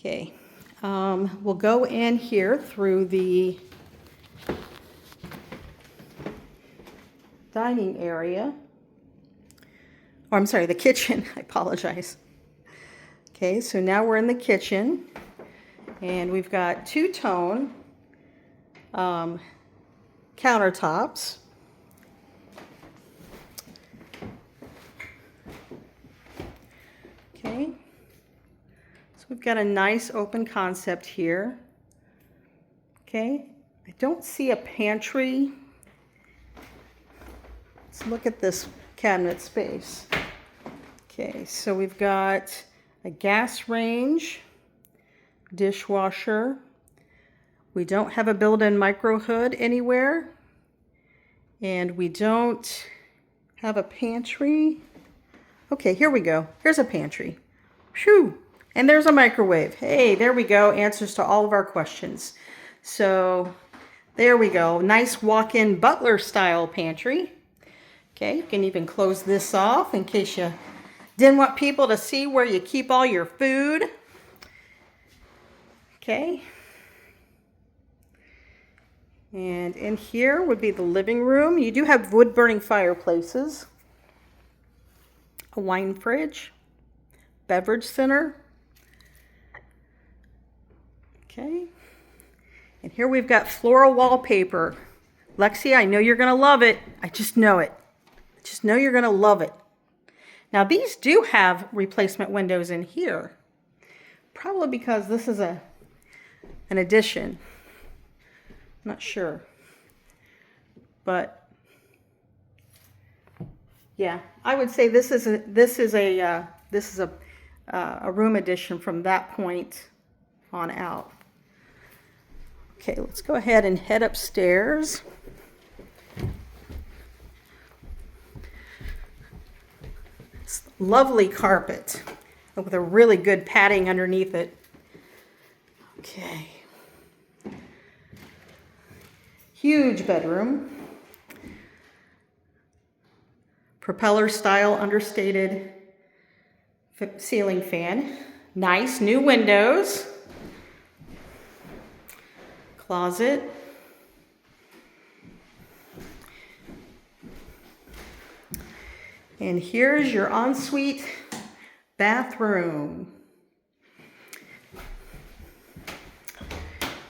Okay, we'll go in here through the dining area. Oh, I'm sorry, the kitchen. I apologize. Okay, so now we're in the kitchen, and we've got two-tone countertops. Okay, so we've got a nice open concept here. Okay, I don't see a pantry. Let's look at this cabinet space. Okay, so we've got a gas range, dishwasher. We don't have a built-in micro hood anywhere. And we don't have a pantry. Okay, here we go. Here's a pantry. Phew! And there's a microwave. Hey, there we go. Answers to all of our questions. So there we go. Nice walk-in butler style pantry. Okay, you can even close this off in case you didn't want people to see where you keep all your food. Okay. And in here would be the living room. You do have wood-burning fireplaces, a wine fridge, beverage center. Okay. And here we've got floral wallpaper. Lexi, I know you're going to love it. I just know it. I just know you're going to love it. Now, these do have replacement windows in here. Probably because this is an addition. I'm not sure. But yeah, I would say this is a room addition from that point on out. Okay, let's go ahead and head upstairs. It's lovely carpet with a really good padding underneath it. Okay. Huge bedroom. Propeller style understated ceiling fan. Nice new windows. Closet. And here's your ensuite bathroom.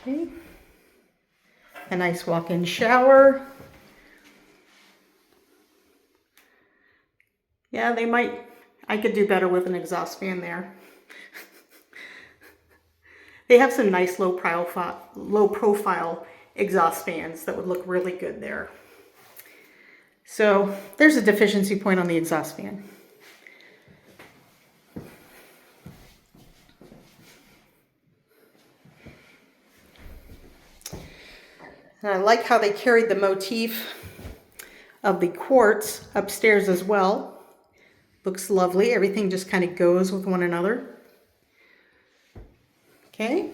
Okay. A nice walk-in shower. Yeah, I could do better with an exhaust fan there. They have some nice low profile exhaust fans that would look really good there. So there's a deficiency point on the exhaust fan. And I like how they carried the motif of the quartz upstairs as well. Looks lovely. Everything just kind of goes with one another. Okay.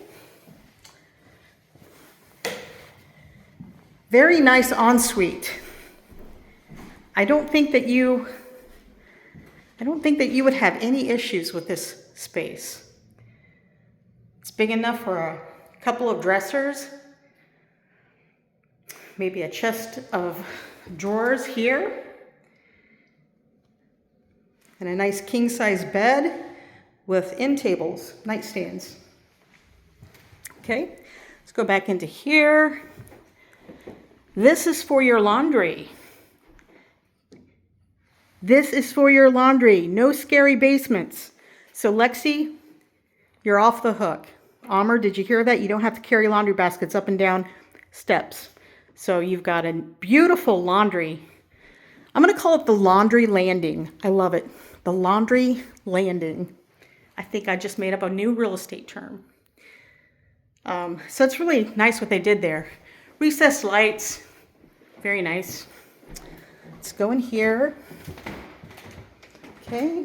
Very nice ensuite. I don't think that you would have any issues with this space. It's big enough for a couple of dressers. Maybe a chest of drawers here. And a nice king-size bed with end tables, nightstands. Okay, let's go back into here. This is for your laundry. This is for your laundry. No scary basements. So Lexi, you're off the hook. Amr, did you hear that? You don't have to carry laundry baskets up and down steps. So you've got a beautiful laundry. I'm going to call it the laundry landing. I love it. The laundry landing. I think I just made up a new real estate term. So it's really nice what they did there. Recessed lights. Very nice. Let's go in here. Okay.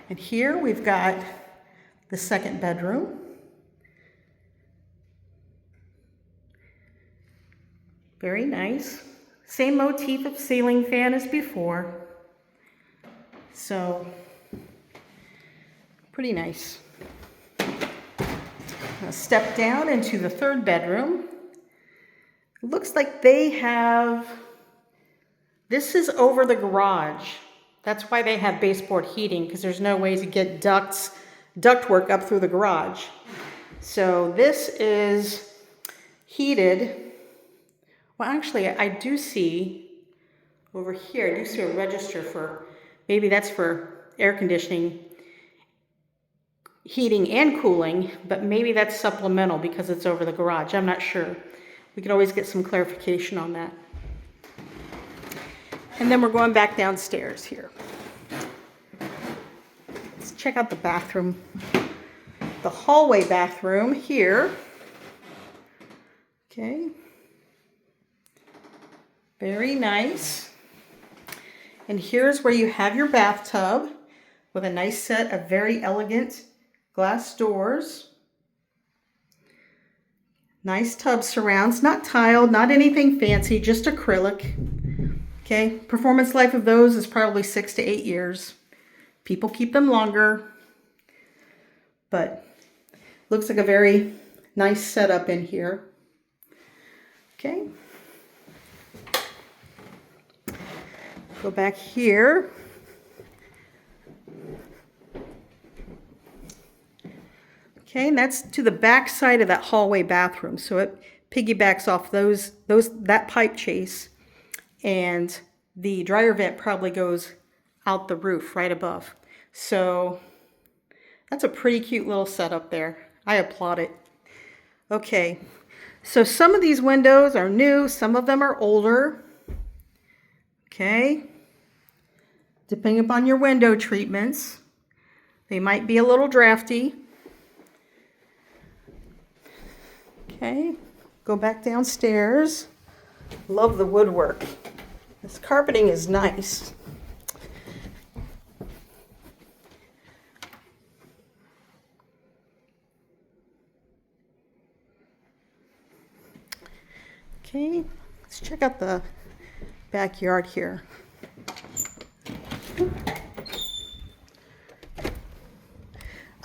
And here we've got the second bedroom. Very nice. Same motif of ceiling fan as before. So, pretty nice. Step down into the third bedroom. It looks like they have, this is over the garage. That's why they have baseboard heating, because there's no way to get ductwork up through the garage. So this is heated. Well, actually, I do see over here, I do see a register for, maybe that's for air conditioning, heating and cooling, but maybe that's supplemental because it's over the garage. I'm not sure. We could always get some clarification on that. And then we're going back downstairs here. Let's check out the bathroom. The hallway bathroom here. Okay. Very nice. And here's where you have your bathtub with a nice set of very elegant glass doors. Nice tub surrounds, not tiled, not anything fancy, just acrylic. Okay, performance life of those is probably 6 to 8 years. People keep them longer, but looks like a very nice setup in here. Okay. Go back here. Okay, and that's to the back side of that hallway bathroom. So it piggybacks off that pipe chase, and the dryer vent probably goes out the roof right above. So that's a pretty cute little setup there. I applaud it. Okay, so some of these windows are new, some of them are older. Okay, depending upon your window treatments, they might be a little drafty. Okay, go back downstairs. Love the woodwork. This carpeting is nice. Okay, let's check out the backyard here.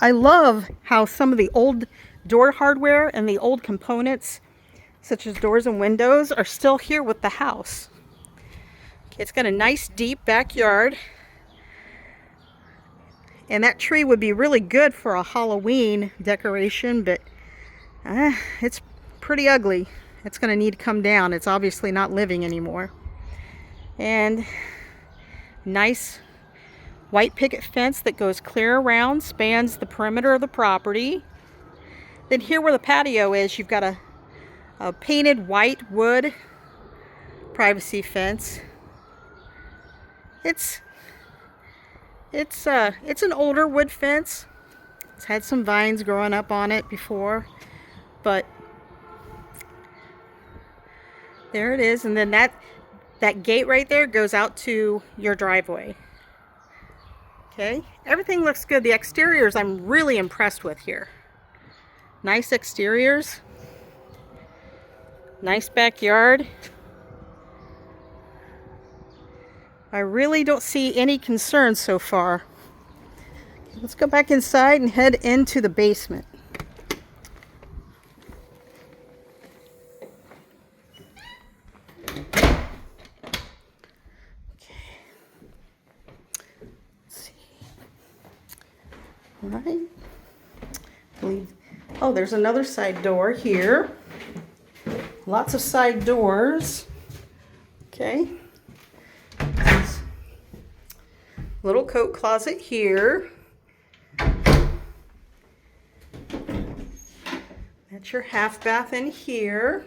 I love how some of the old door hardware and the old components, such as doors and windows, are still here with the house. Okay, it's got a nice deep backyard, and that tree would be really good for a Halloween decoration, but it's pretty ugly. It's going to need to come down. It's obviously not living anymore. And nice white picket fence that goes clear around, spans the perimeter of the property. Then here where the patio is, you've got a painted white wood privacy fence. It's an older wood fence. It's had some vines growing up on it before, but there it is. And then that gate right there goes out to your driveway. Okay, everything looks good. The exteriors I'm really impressed with here. Nice exteriors. Nice backyard. I really don't see any concerns so far. Let's go back inside and head into the basement. All right. Oh, there's another side door here. Lots of side doors. Okay. Little coat closet here. That's your half bath in here.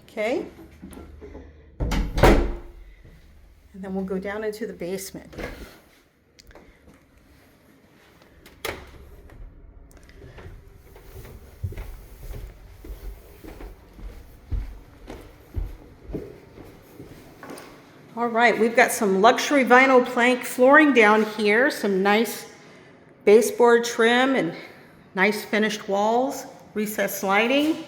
Okay. And then we'll go down into the basement. All right, we've got some luxury vinyl plank flooring down here, some nice baseboard trim and nice finished walls, recessed lighting.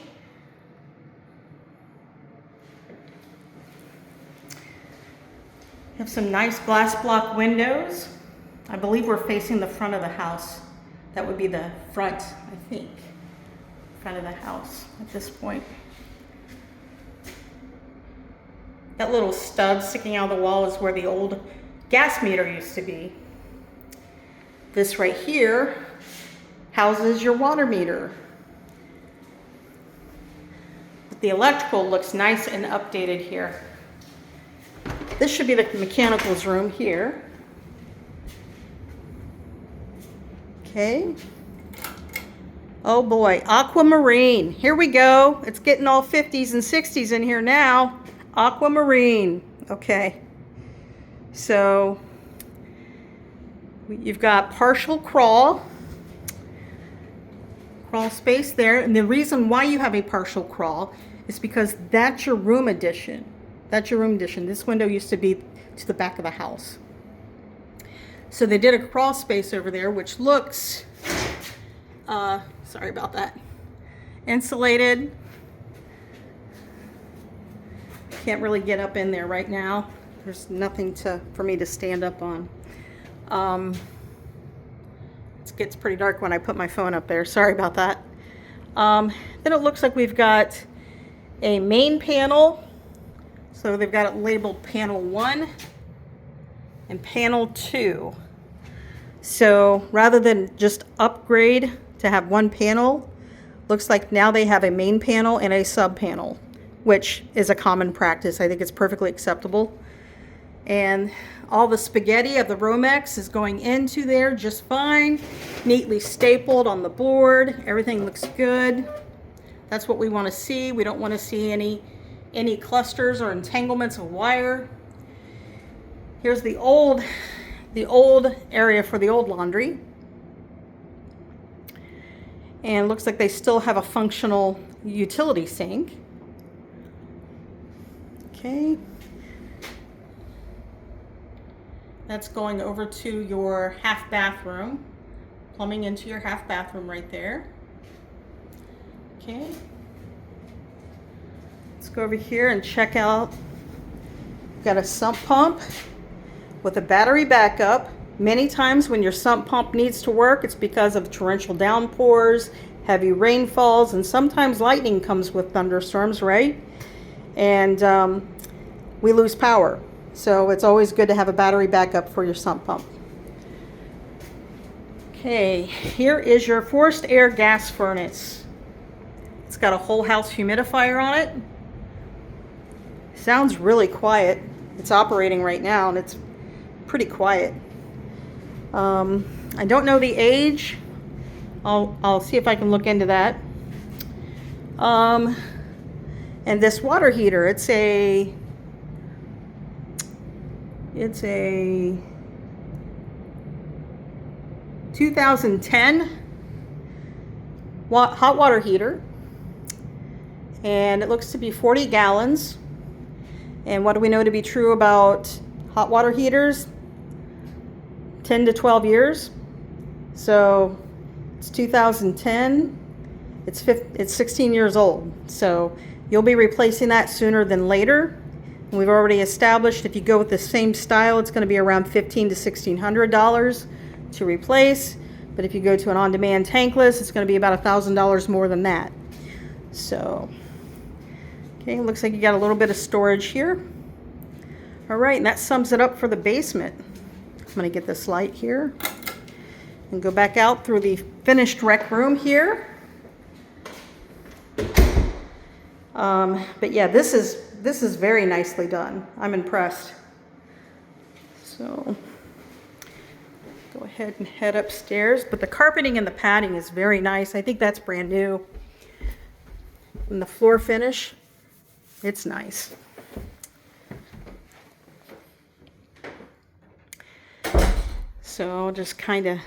Have some nice glass block windows. I believe we're facing the front of the house. That would be the front, I think, front of the house at this point. That little stud sticking out of the wall is where the old gas meter used to be. This right here houses your water meter. But the electrical looks nice and updated here. This should be the mechanicals room here. Okay. Oh boy, aquamarine. Here we go. It's getting all 50s and 60s in here now. Aquamarine. Okay. So you've got partial crawl space there. And the reason why you have a partial crawl is because that's your room addition. That's your room addition. This window used to be to the back of the house. So they did a crawl space over there, which looks, sorry about that, insulated. Can't really get up in there right now. There's nothing for me to stand up on. It gets pretty dark when I put my phone up there. Sorry about that. Then it looks like we've got a main panel. So they've got it labeled panel 1 and panel 2. So rather than just upgrade to have one panel, looks like now they have a main panel and a sub panel, which is a common practice. I think it's perfectly acceptable. And all the spaghetti of the Romex is going into there just fine, neatly stapled on the board. Everything looks good. That's what we want to see. We don't want to see any clusters or entanglements of wire. Here's the old area for the old laundry. And it looks like they still have a functional utility sink. Okay. That's going over to your half bathroom. Plumbing into your half bathroom right there. Okay. Let's go over here and check out. Got a sump pump with a battery backup. Many times when your sump pump needs to work, it's because of torrential downpours, heavy rainfalls, and sometimes lightning comes with thunderstorms, right? And we lose power. So it's always good to have a battery backup for your sump pump. Okay, here is your forced air gas furnace. It's got a whole house humidifier on it. Sounds really quiet. It's operating right now and it's pretty quiet. I don't know the age. I'll see if I can look into that. And this water heater, it's a 2010 hot water heater, and it looks to be 40 gallons. And what do we know to be true about hot water heaters? 10 to 12 years. So it's 2010. It's 16 years old. So you'll be replacing that sooner than later. And we've already established if you go with the same style, it's going to be around $1,500 to $1,600 to replace. But if you go to an on-demand tankless, it's going to be about $1,000 more than that. So, okay, looks like you got a little bit of storage here. All right, and that sums it up for the basement. I'm going to get this light here and go back out through the finished rec room here. But yeah, this is very nicely done. I'm impressed. So go ahead and head upstairs. But the carpeting and the padding is very nice. I think that's brand new. And the floor finish, it's nice. So I'll just kind of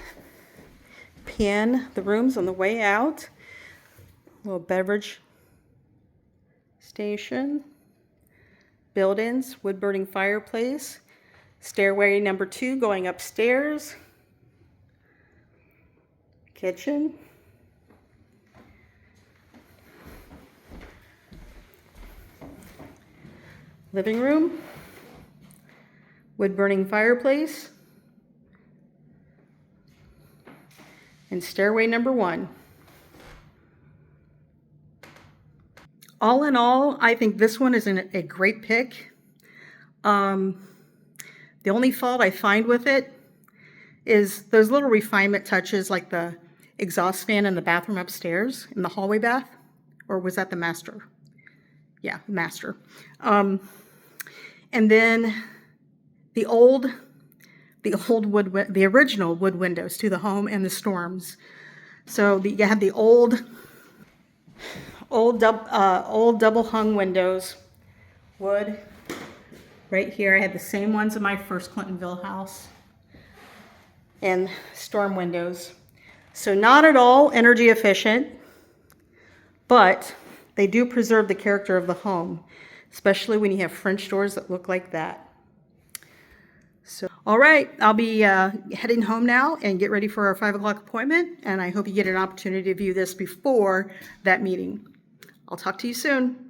pan the rooms on the way out. A little beverage station, build-ins, wood-burning fireplace, stairway number 2 going upstairs, kitchen, living room, wood-burning fireplace, and stairway number 1. All in all, I think this one is a great pick. The only fault I find with it is those little refinement touches, like the exhaust fan in the bathroom upstairs, in the hallway bath. Or was that the master? Yeah, master. And then the original wood windows to the home and the storms. So you had the old double hung windows, wood. Right here, I had the same ones in my first Clintonville house, and storm windows. So not at all energy efficient, but they do preserve the character of the home, especially when you have French doors that look like that. So, all right, I'll be heading home now and get ready for our 5 o'clock appointment, and I hope you get an opportunity to view this before that meeting. I'll talk to you soon.